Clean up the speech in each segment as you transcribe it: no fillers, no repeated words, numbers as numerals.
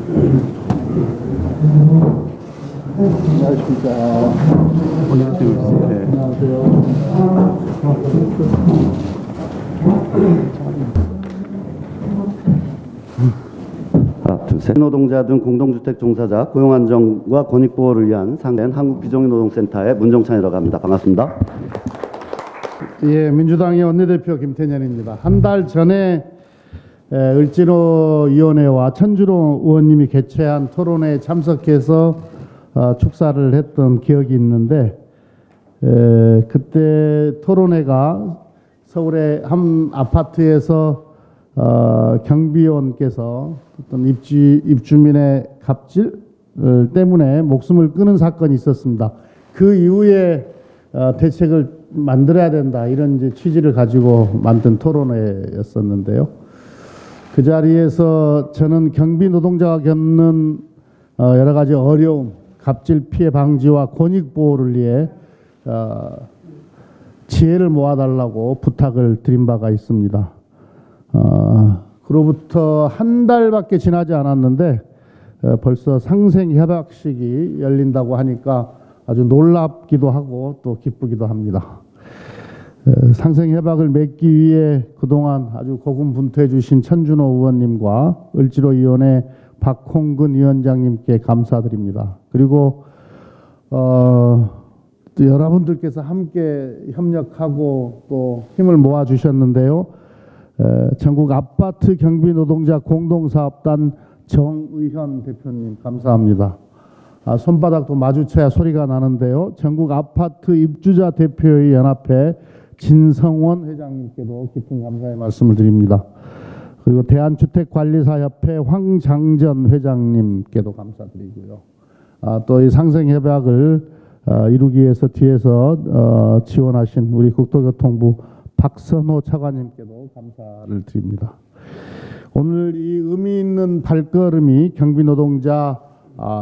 안녕하십니까. 안녕하세요. 하나, 둘, 셋. 노동자 등 공동주택 종사자 고용 안정과 권익 보호를 위한 상된 한국비정규노동센터의 문정찬이라고 합니다. 반갑습니다. 예, 민주당의 원내대표 김태년입니다. 한 달 전에 을지로위원회와 천주로 의원님이 개최한 토론회에 참석해서 축사를 했던 기억이 있는데, 그때 토론회가 서울의 한 아파트에서 경비원께서 어떤 입주민의 갑질 때문에 목숨을 끊은 사건이 있었습니다. 그 이후에 대책을 만들어야 된다, 이런 이제 취지를 가지고 만든 토론회였었는데요. 그 자리에서 저는 경비 노동자가 겪는 여러 가지 어려움, 갑질 피해 방지와 권익 보호를 위해 지혜를 모아달라고 부탁을 드린 바가 있습니다. 그로부터 한 달밖에 지나지 않았는데 벌써 상생협약식이 열린다고 하니까 아주 놀랍기도 하고 또 기쁘기도 합니다. 상생협약을 맺기 위해 그동안 아주 고군분투해 주신 천준호 의원님과 을지로위원회 박홍근 위원장님께 감사드립니다. 그리고 또 여러분들께서 함께 협력하고 또 힘을 모아 주셨는데요. 전국 아파트 경비 노동자 공동사업단 정의현 대표님 감사합니다. 손바닥도 마주쳐야 소리가 나는데요. 전국 아파트 입주자 대표의 연합회 진성원 회장님께도 깊은 감사의 말씀을 드립니다. 그리고 대한주택관리사협회 황장전 회장님께도 감사드리고요. 또 이 상생협약을 이루기 위해서 뒤에서 지원하신 우리 국토교통부 박선호 차관님께도 감사를 드립니다. 오늘 이 의미 있는 발걸음이 경비노동자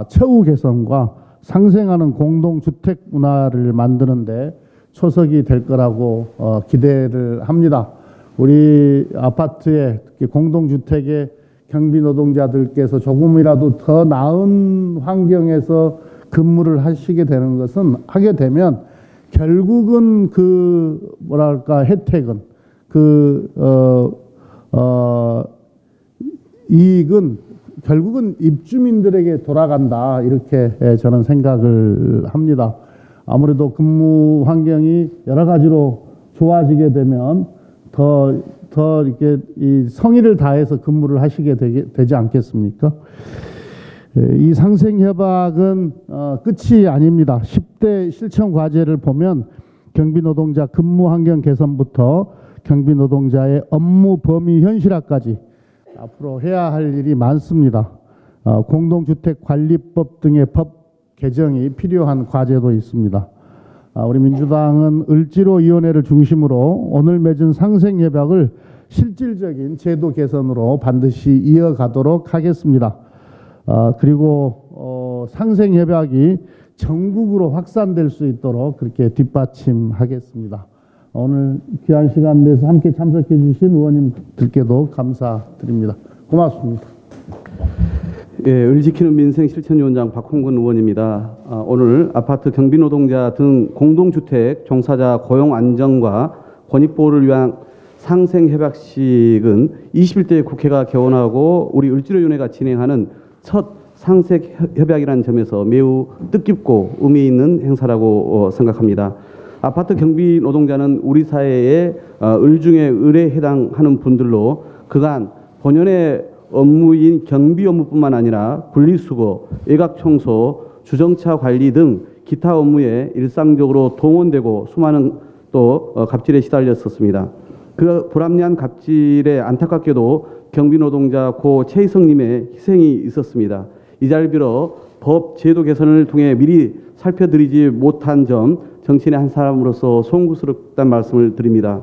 처우 개선과 상생하는 공동주택 문화를 만드는데 초석이 될 거라고 기대를 합니다. 우리 아파트에 특히 공동주택의 경비노동자들께서 조금이라도 더 나은 환경에서 근무를 하시게 되는 것은, 하게 되면 결국은 그 뭐랄까 혜택은 이익은 결국은 입주민들에게 돌아간다, 이렇게 저는 생각을 합니다. 아무래도 근무 환경이 여러 가지로 좋아지게 되면 더 이렇게 이 성의를 다해서 근무를 하시게 되지 않겠습니까? 이 상생협약은 끝이 아닙니다. 10대 실천 과제를 보면 경비노동자 근무 환경 개선부터 경비노동자의 업무 범위 현실화까지 앞으로 해야 할 일이 많습니다. 공동주택관리법 등의 법 개정이 필요한 과제도 있습니다. 우리 민주당은 을지로위원회를 중심으로 오늘 맺은 상생협약을 실질적인 제도 개선으로 반드시 이어가도록 하겠습니다. 그리고 상생협약이 전국으로 확산될 수 있도록 그렇게 뒷받침하겠습니다. 오늘 귀한 시간 내서 함께 참석해 주신 의원님들께도 감사드립니다. 고맙습니다. 예, 을지키는 민생 실천위원장 박홍근 의원입니다. 오늘 아파트 경비노동자 등 공동주택 종사자 고용 안정과 권익 보호를 위한 상생협약식은 21대 국회가 개원하고 우리 을지로위원회가 진행하는 첫 상생협약이라는 점에서 매우 뜻깊고 의미 있는 행사라고 생각합니다. 아파트 경비 노동자는 우리 사회의 을 중에 을에 해당하는 분들로 그간 본연의 업무인 경비 업무뿐만 아니라 분리수거, 외곽청소, 주정차 관리 등 기타 업무에 일상적으로 동원되고 수많은 또 갑질에 시달렸었습니다. 그 불합리한 갑질에 안타깝게도 경비노동자 고 최희성님의 희생이 있었습니다. 이 자리를 빌어 법 제도 개선을 통해 미리 살펴드리지 못한 점 정치인의 한 사람으로서 송구스럽다는 말씀을 드립니다.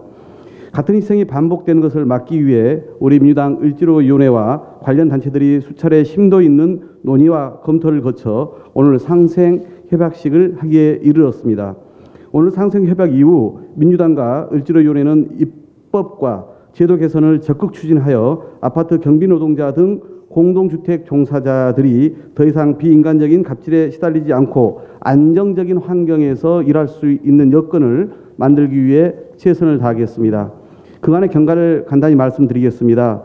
같은 희생이 반복되는 것을 막기 위해 우리 민주당 을지로위원회와 관련 단체들이 수차례 심도 있는 논의와 검토를 거쳐 오늘 상생협약식을 하기에 이르렀습니다. 오늘 상생협약 이후 민주당과 을지로위원회는 입법과 제도 개선을 적극 추진하여 아파트 경비노동자 등 공동주택 종사자들이 더 이상 비인간적인 갑질에 시달리지 않고 안정적인 환경에서 일할 수 있는 여건을 만들기 위해 최선을 다하겠습니다. 그간의 경과를 간단히 말씀드리겠습니다.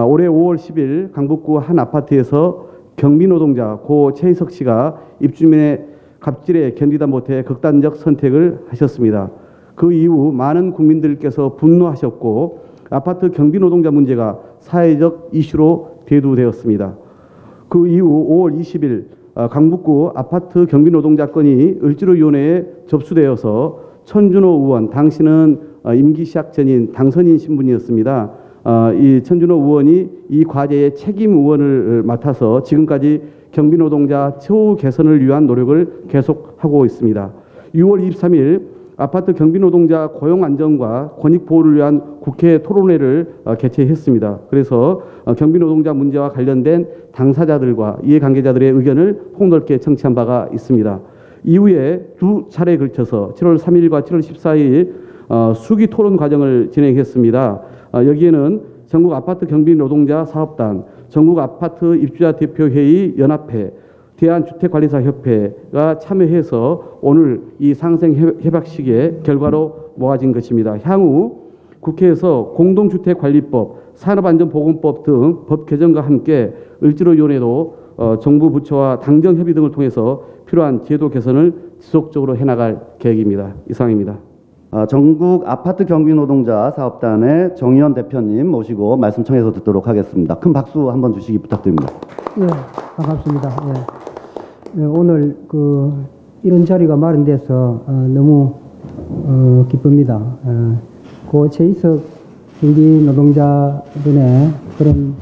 올해 5월 10일 강북구 한 아파트에서 경비 노동자 고 최희석 씨가 입주민의 갑질에 견디다 못해 극단적 선택을 하셨습니다. 그 이후 많은 국민들께서 분노하셨고 아파트 경비 노동자 문제가 사회적 이슈로 대두되었습니다. 그 이후 5월 20일 강북구 아파트 경비 노동자 건이 을지로위원회에 접수되어서 천준호 의원, 당시는 임기 시작 전인 당선인 신분이었습니다. 이 천준호 의원이 이 과제의 책임 의원을 맡아서 지금까지 경비 노동자 처우 개선을 위한 노력을 계속하고 있습니다. 6월 23일 아파트 경비 노동자 고용 안정과 권익 보호를 위한 국회 토론회를 개최했습니다. 그래서 경비 노동자 문제와 관련된 당사자들과 이해관계자들의 의견을 폭넓게 청취한 바가 있습니다. 이후에 두 차례에 걸쳐서 7월 3일과 7월 14일 수기 토론 과정을 진행했습니다. 여기에는 전국 아파트 경비 노동자 사업단, 전국 아파트 입주자 대표회의 연합회, 대한주택관리사협회가 참여해서 오늘 이 상생 협약식의 결과로 모아진 것입니다. 향후 국회에서 공동주택관리법, 산업안전보건법 등 법 개정과 함께 을지로위원회도 정부 부처와 당정협의 등을 통해서 필요한 제도 개선을 지속적으로 해나갈 계획입니다. 이상입니다. 전국 아파트 경비 노동자 사업단의 정의원 대표님 모시고 말씀 청해서 듣도록 하겠습니다. 큰 박수 한번 주시기 부탁드립니다. 예, 반갑습니다. 예, 오늘 이런 자리가 마련돼서 너무 기쁩니다. 고 최희석 경비 노동자분의 그런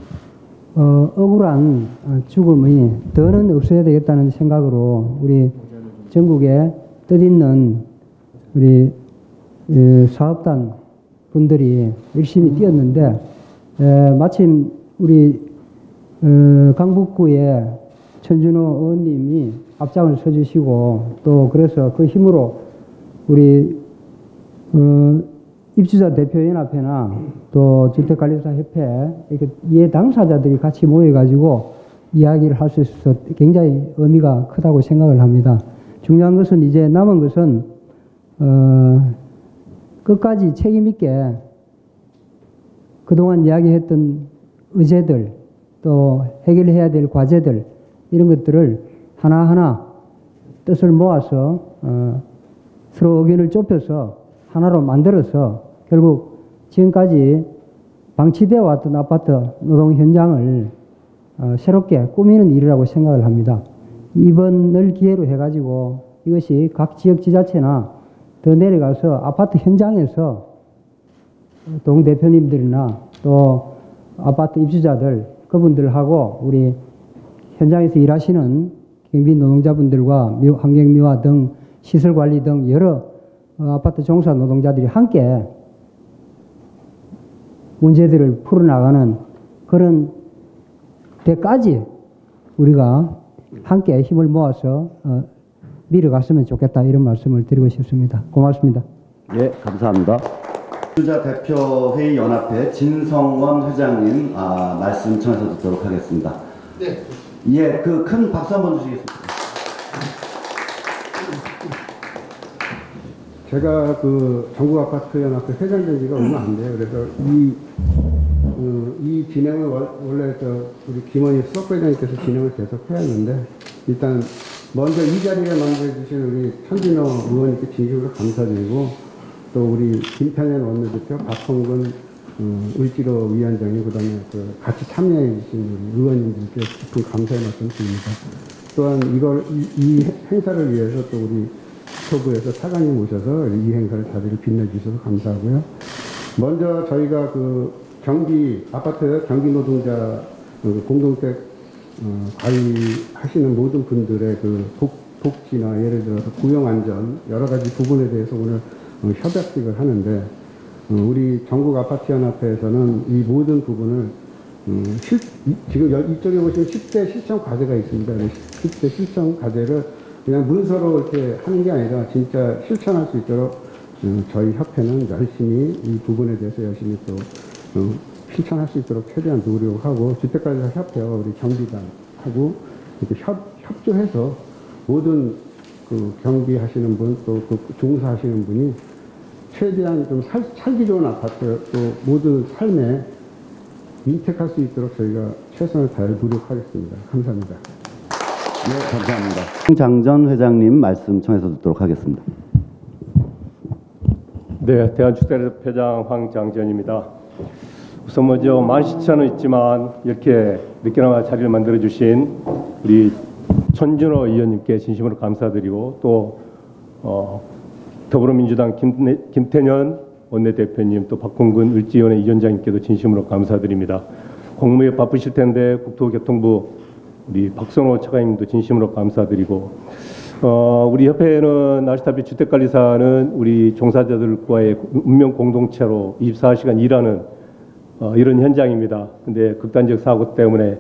억울한 죽음이 더는 없어야 되겠다는 생각으로 우리 전국에 뜻있는 우리 사업단 분들이 열심히 뛰었는데 마침 우리 강북구의 천준호 의원님이 앞장을 서주시고 또 그래서 그 힘으로 우리 입주자 대표연합회나 또 주택관리사협회 이렇게 이해 당사자들이 같이 모여가지고 이야기를 할 수 있어서 굉장히 의미가 크다고 생각을 합니다. 중요한 것은 이제 남은 것은 끝까지 책임 있게 그동안 이야기했던 의제들 또 해결해야 될 과제들 이런 것들을 하나하나 뜻을 모아서 서로 의견을 좁혀서 하나로 만들어서 결국 지금까지 방치되어 왔던 아파트 노동 현장을 새롭게 꾸미는 일이라고 생각을 합니다. 이번을 기회로 해가지고 이것이 각 지역 지자체나 더 내려가서 아파트 현장에서 동 대표님들이나 또 아파트 입주자들 그분들하고 우리 현장에서 일하시는 경비 노동자분들과 환경미화 등 시설관리 등 여러 아파트 종사 노동자들이 함께 문제들을 풀어나가는 그런 데까지 우리가 함께 힘을 모아서 밀어갔으면 좋겠다 이런 말씀을 드리고 싶습니다. 고맙습니다. 예, 감사합니다. 입주자 대표회의 연합회 진성원 회장님 말씀 청해서 듣도록 하겠습니다. 네. 예, 그 큰 박수 한번 주시겠습니다. 제가 전국 아파트 연합회 회장 된 지가 얼마 안 돼요. 그래서 이 진행을 원래 우리 김원희 수석회장님께서 진행을 계속 해야 하는데 일단 먼저 이 자리를 만들어주신 우리 천진호 의원님께 진심으로 감사드리고 또 우리 김탄현 원내대표 박홍근 을지로 위원장님 그다음에 같이 참여해 주신 우리 의원님들께 깊은 감사의 말씀 드립니다. 또한 이 행사를 위해서 또 우리 서부에서 차관님 오셔서 이 행사를 자리를 빛내주셔서 감사하고요. 먼저 저희가 아파트 경비 노동자 공동택 관리하시는 모든 분들의 복지나 예를 들어서 구형안전 여러 가지 부분에 대해서 오늘 협약식을 하는데 우리 전국 아파트연합회에서는 이 모든 부분을 지금 이쪽에 보시면 10대 실천 과제가 있습니다. 10대 실천 과제를 그냥 문서로 이렇게 하는 게 아니라 진짜 실천할 수 있도록 저희 협회는 열심히 이 부분에 대해서 열심히 또 실천할 수 있도록 최대한 노력하고 주택관리사 협회와 우리 경비단하고 이렇게 협조해서 모든 그 경비하시는 분 또 그 종사하시는 분이 최대한 좀 살기 좋은 아파트 또 모두 삶에 인택할 수 있도록 저희가 최선을 다해 노력하겠습니다. 감사합니다. 네, 감사합니다. 장전 회장님 말씀 청해서 듣도록 하겠습니다. 네, 대한주택회장 황장전입니다. 우선 먼저 만시차는 있지만 이렇게 늦게나마 자리를 만들어 주신 우리 천준호 의원님께 진심으로 감사드리고 또 더불어민주당 김태년 원내대표님 또 박홍근 을지위원회 위원장님께도 진심으로 감사드립니다. 공무에 바쁘실 텐데 국토교통부 우리 박선호 차관님도 진심으로 감사드리고 우리 협회는 아시다시피 주택관리사는 우리 종사자들과의 운명 공동체로 24시간 일하는 이런 현장입니다. 근데 극단적 사고 때문에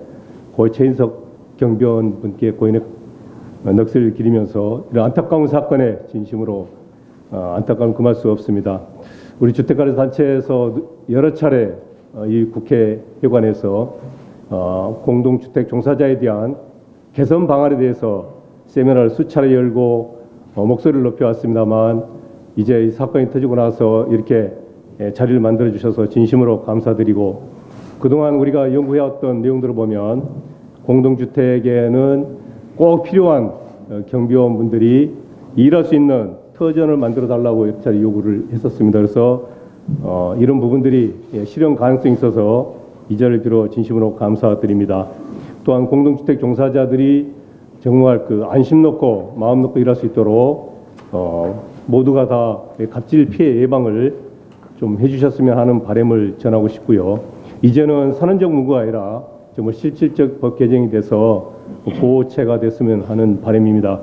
거의 최인석 경비원 분께 고인의 넋을 기리면서 이런 안타까운 사건에 진심으로 안타까움 금할 수 없습니다. 우리 주택관리사 단체에서 여러 차례 이 국회회관에서 공동주택 종사자에 대한 개선 방안에 대해서 세미나를 수차례 열고 목소리를 높여왔습니다만 이제 이 사건이 터지고 나서 이렇게 자리를 만들어 주셔서 진심으로 감사드리고 그동안 우리가 연구해왔던 내용들을 보면 공동주택에는 꼭 필요한 경비원분들이 일할 수 있는 터전을 만들어 달라고 여러 차례 요구를 했었습니다. 그래서 이런 부분들이 실현 가능성이 있어서 이 자리를 빌어 진심으로 감사드립니다. 또한 공동주택 종사자들이 정말 그 안심 놓고 마음 놓고 일할 수 있도록 모두가 다 갑질 피해 예방을 좀 해주셨으면 하는 바람을 전하고 싶고요. 이제는 선언적 문구가 아니라 정말 실질적 법 개정이 돼서 보호체가 됐으면 하는 바람입니다.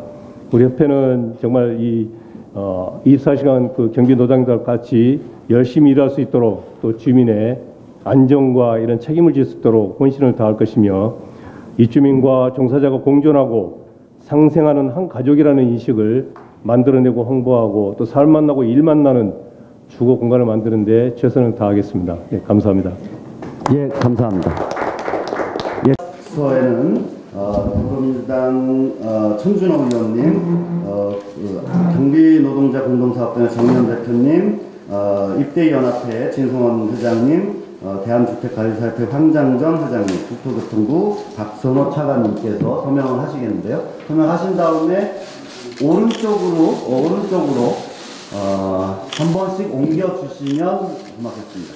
우리 협회는 정말 이 24시간 그 경비 노동자들 같이 열심히 일할 수 있도록 또 주민의 안정과 이런 책임을 질 수 있도록 혼신을 다할 것이며 입주민과 종사자가 공존하고 상생하는 한 가족이라는 인식을 만들어내고 홍보하고 또 삶 만나고 일 만나는 주거 공간을 만드는 데 최선을 다하겠습니다. 네, 감사합니다. 예, 감사합니다. 예, 서에는 더불어민주당 천준호 의원님, 경비노동자 공동사업단의 정의원 대표님, 입대연합회 진성원 회장님, 대한주택관리사협회 황장전 회장님, 국토교통부 박선호 차관님께서 서명을 하시겠는데요. 서명하신 다음에 오른쪽으로 한 번씩 옮겨주시면 고맙겠습니다.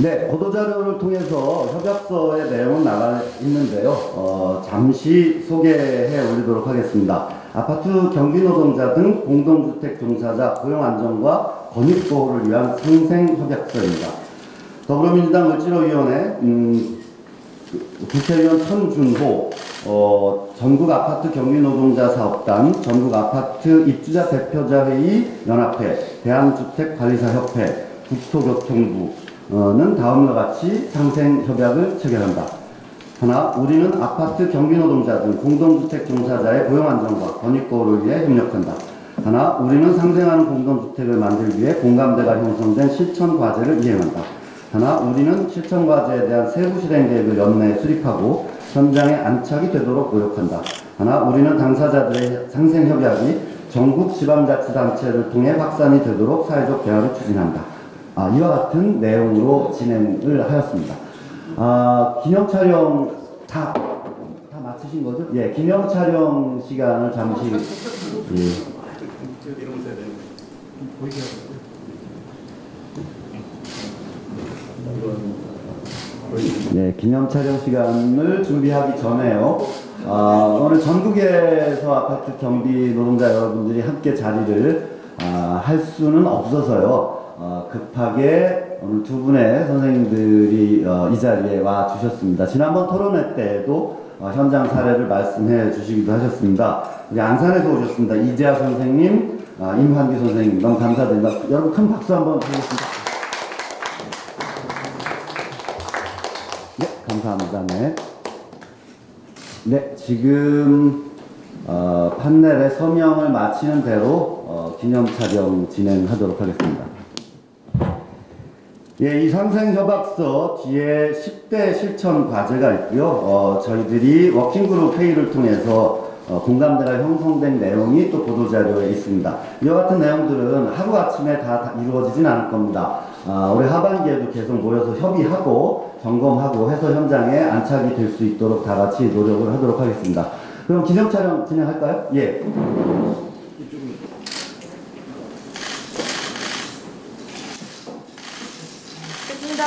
네, 보도자료를 통해서 협약서의 내용은 나가 있는데요. 잠시 소개해 올리도록 하겠습니다. 아파트 경비노동자 등 공동주택 종사자 고용안정과 권익보호를 위한 상생협약서입니다. 더불어민주당 을지로위원회 국회의원 천준호, 전국아파트 경비노동자 사업단, 전국아파트 입주자 대표자회의 연합회, 대한주택관리사협회, 국토교통부는 다음과 같이 상생협약을 체결한다. 하나, 우리는 아파트 경비노동자 등 공동주택 종사자의 고용안정과 권익보호를 위해 협력한다. 하나, 우리는 상생하는 공동주택을 만들기 위해 공감대가 형성된 실천과제를 이행한다. 하나, 우리는 실천과제에 대한 세부 실행계획을 연내에 수립하고 현장에 안착이 되도록 노력한다. 하나, 우리는 당사자들의 상생협약이 전국 지방자치단체를 통해 확산이 되도록 사회적 대화를 추진한다. 이와 같은 내용으로 진행을 하였습니다. 기념촬영 다 마치신 거죠? 예, 기념촬영 시간을 잠시. 예. 네, 기념촬영 시간을 준비하기 전에요. 오늘 전국에서 아파트 경비 노동자 여러분들이 함께 자리를 할 수는 없어서요. 급하게 오늘 두 분의 선생님들이 이 자리에 와 주셨습니다. 지난번 토론회 때에도 현장 사례를 말씀해 주시기도 하셨습니다. 우리 안산에서 오셨습니다. 이재하 선생님, 임환기 선생님 너무 감사드립니다. 여러분 큰 박수 한번 드리겠습니다. 네, 감사합니다. 네. 네, 지금 판넬의 서명을 마치는 대로 기념 촬영 진행하도록 하겠습니다. 예, 이 상생협약서 뒤에 10대 실천 과제가 있고요. 저희들이 워킹그룹 회의를 통해서 공감대가 형성된 내용이 또 보도자료에 있습니다. 이와 같은 내용들은 하루아침에 다 이루어지진 않을 겁니다. 올해 하반기에도 계속 모여서 협의하고 점검하고 해서 현장에 안착이 될 수 있도록 다 같이 노력을 하도록 하겠습니다. 그럼 기념 촬영 진행할까요? 예. 됐습니다.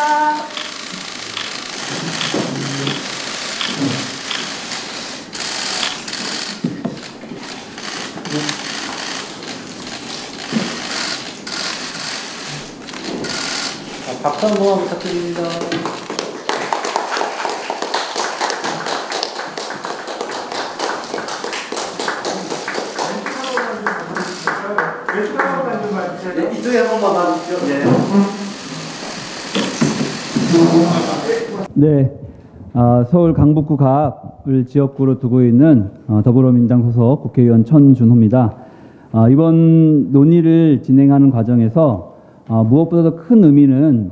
박수 한 번만 부탁드립니다. 네, 이쪽에 한 번만 봐주시죠. 예. 네, 서울 강북구 가을 지역구로 두고 있는 더불어민주당 소속 국회의원 천준호입니다. 이번 논의를 진행하는 과정에서 무엇보다도 큰 의미는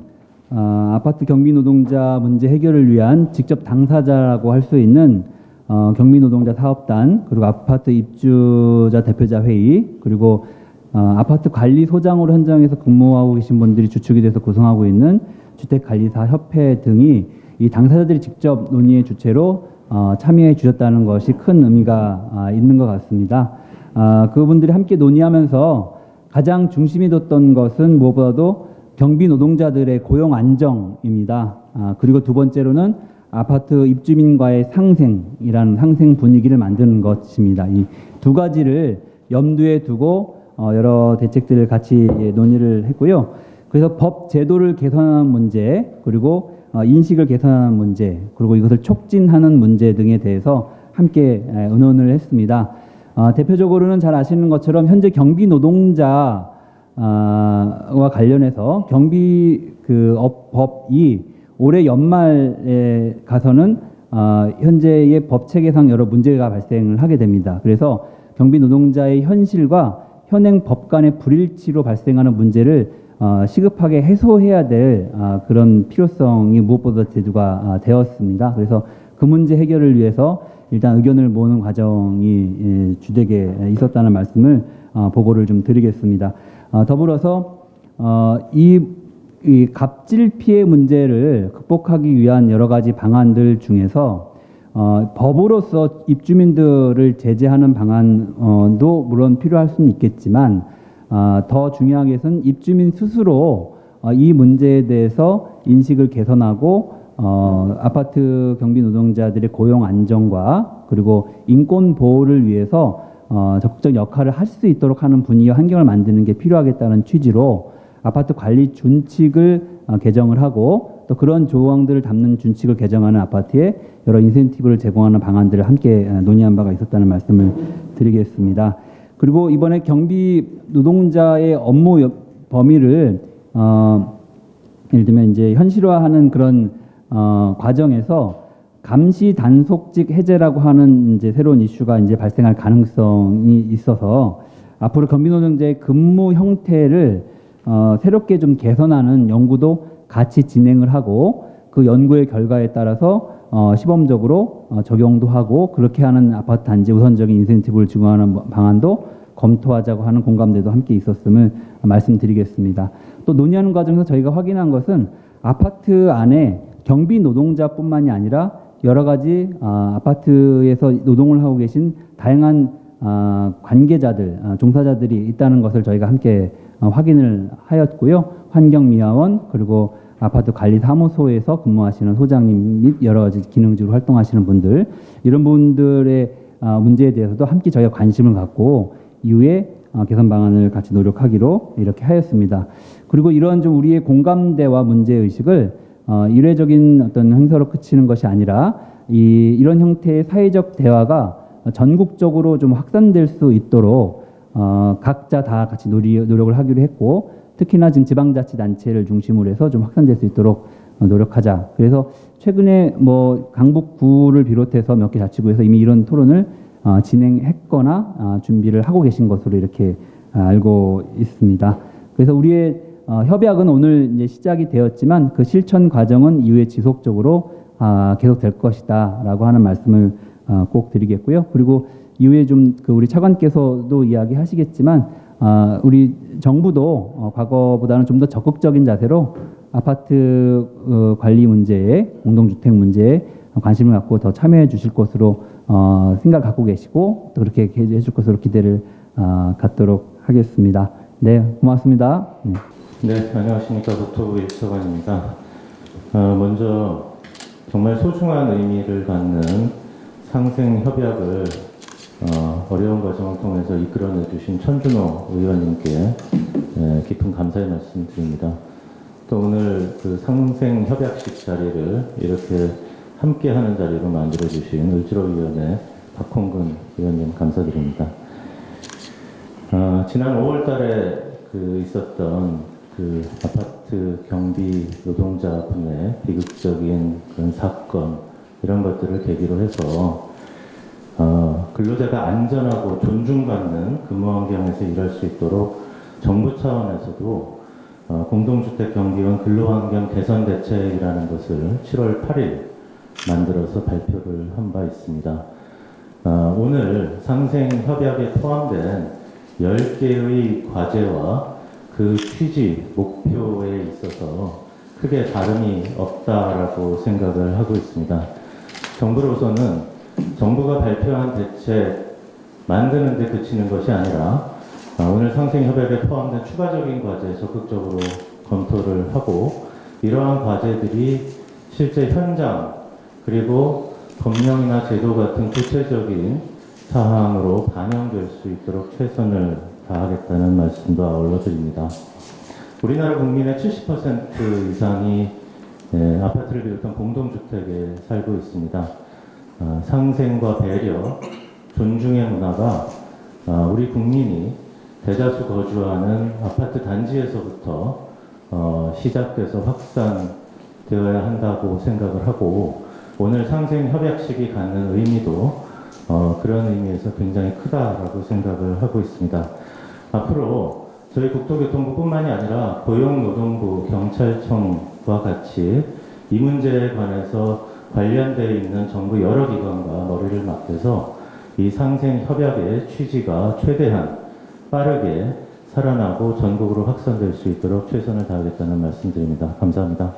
아파트 경비 노동자 문제 해결을 위한 직접 당사자라고 할 수 있는 경비 노동자 사업단, 그리고 아파트 입주자 대표자 회의, 그리고 아파트 관리소장으로 현장에서 근무하고 계신 분들이 주축이 돼서 구성하고 있는 주택관리사 협회 등이 이 당사자들이 직접 논의의 주체로 참여해 주셨다는 것이 큰 의미가 있는 것 같습니다. 그분들이 함께 논의하면서 가장 중심이 뒀던 것은 무엇보다도 경비 노동자들의 고용 안정입니다. 그리고 두 번째로는 아파트 입주민과의 상생이라는 상생 분위기를 만드는 것입니다. 이 두 가지를 염두에 두고 여러 대책들을 같이 논의를 했고요. 그래서 법 제도를 개선하는 문제, 그리고 인식을 개선하는 문제, 그리고 이것을 촉진하는 문제 등에 대해서 함께 의논을 했습니다. 대표적으로는 잘 아시는 것처럼 현재 경비 노동자와 관련해서 경비 법이 올해 연말에 가서는 현재의 법 체계상 여러 문제가 발생을 하게 됩니다. 그래서 경비 노동자의 현실과 현행 법 간의 불일치로 발생하는 문제를 시급하게 해소해야 될 그런 필요성이 무엇보다 대두가 되었습니다. 그래서 그 문제 해결을 위해서 일단 의견을 모으는 과정이 주되게 있었다는 말씀을 보고를 좀 드리겠습니다. 더불어서 이 갑질 피해 문제를 극복하기 위한 여러 가지 방안들 중에서 법으로서 입주민들을 제재하는 방안도 물론 필요할 수는 있겠지만 더 중요한 것은 입주민 스스로 이 문제에 대해서 인식을 개선하고 아파트 경비 노동자들의 고용 안정과 그리고 인권 보호를 위해서 적극적 역할을 할 수 있도록 하는 분위기와 환경을 만드는 게 필요하겠다는 취지로 아파트 관리 준칙을 개정을 하고 또 그런 조항들을 담는 준칙을 개정하는 아파트에 여러 인센티브를 제공하는 방안들을 함께 논의한 바가 있었다는 말씀을 드리겠습니다. 그리고 이번에 경비 노동자의 업무 범위를 예를 들면 이제 현실화하는 그런 과정에서 감시 단속직 해제라고 하는 이제 새로운 이슈가 이제 발생할 가능성이 있어서 앞으로 경비 노동자의 근무 형태를 새롭게 좀 개선하는 연구도 같이 진행을 하고 그 연구의 결과에 따라서 시범적으로 적용도 하고 그렇게 하는 아파트 단지 우선적인 인센티브를 제공하는 방안도 검토하자고 하는 공감대도 함께 있었음을 말씀드리겠습니다. 또 논의하는 과정에서 저희가 확인한 것은 아파트 안에 경비 노동자뿐만이 아니라 여러 가지 아파트에서 노동을 하고 계신 다양한 관계자들, 종사자들이 있다는 것을 저희가 함께 확인을 하였고요. 환경미화원 그리고 아파트 관리사무소에서 근무하시는 소장님 및 여러 가지 기능직으로 활동하시는 분들 이런 분들의 문제에 대해서도 함께 저희가 관심을 갖고 이후에 개선 방안을 같이 노력하기로 이렇게 하였습니다. 그리고 이러한 좀 우리의 공감대와 문제의식을 일회적인 어떤 행사로 그치는 것이 아니라 이런 형태의 사회적 대화가 전국적으로 좀 확산될 수 있도록 각자 다 같이 노력을 하기로 했고 특히나 지금 지방자치단체를 중심으로 해서 좀 확산될 수 있도록 노력하자. 그래서 최근에 뭐 강북구를 비롯해서 몇 개 자치구에서 이미 이런 토론을 진행했거나 준비를 하고 계신 것으로 이렇게 알고 있습니다. 그래서 우리의 협약은 오늘 이제 시작이 되었지만 그 실천 과정은 이후에 지속적으로 계속될 것이다라고 하는 말씀을 꼭 드리겠고요. 그리고 이후에 좀 그 우리 차관께서도 이야기하시겠지만 우리 정부도 과거보다는 좀 더 적극적인 자세로 아파트 관리 문제에 공동주택 문제에 관심을 갖고 더 참여해 주실 것으로 생각을 갖고 계시고 또 그렇게 해 줄 것으로 기대를 갖도록 하겠습니다. 네, 고맙습니다. 네, 안녕하십니까. 국토부 일차관입니다. 먼저 정말 소중한 의미를 갖는 상생협약을 어려운 과정을 통해서 이끌어내 주신 천준호 의원님께 깊은 감사의 말씀 드립니다. 또 오늘 그 상생협약식 자리를 이렇게 함께하는 자리로 만들어 주신 을지로위원회 박홍근 의원님 감사드립니다. 지난 5월달에 있었던 그 아파트 경비 노동자분의 비극적인 그런 사건 이런 것들을 계기로 해서 근로자가 안전하고 존중받는 근무 환경에서 일할 수 있도록 정부 차원에서도 공동주택 경비원 근로환경 개선 대책이라는 것을 7월 8일 만들어서 발표를 한 바 있습니다. 오늘 상생협약에 포함된 10개의 과제와 그 취지, 목표에 있어서 크게 다름이 없다라고 생각을 하고 있습니다. 정부로서는 정부가 발표한 대책 만드는 데 그치는 것이 아니라 오늘 상생협약에 포함된 추가적인 과제에 적극적으로 검토를 하고 이러한 과제들이 실제 현장 그리고 법령이나 제도 같은 구체적인 사항으로 반영될 수 있도록 최선을 다하겠다는 말씀도 아울러 드립니다. 우리나라 국민의 70% 이상이 아파트를 비롯한 공동주택에 살고 있습니다. 상생과 배려, 존중의 문화가 우리 국민이 대다수 거주하는 아파트 단지에서부터 시작돼서 확산되어야 한다고 생각을 하고 오늘 상생협약식이 갖는 의미도 그런 의미에서 굉장히 크다라고 생각을 하고 있습니다. 앞으로 저희 국토교통부뿐만이 아니라 고용노동부, 경찰청과 같이 이 문제에 관해서 관련되어 있는 정부 여러 기관과 머리를 맞대서 이 상생협약의 취지가 최대한 빠르게 살아나고 전국으로 확산될 수 있도록 최선을 다하겠다는 말씀드립니다. 감사합니다.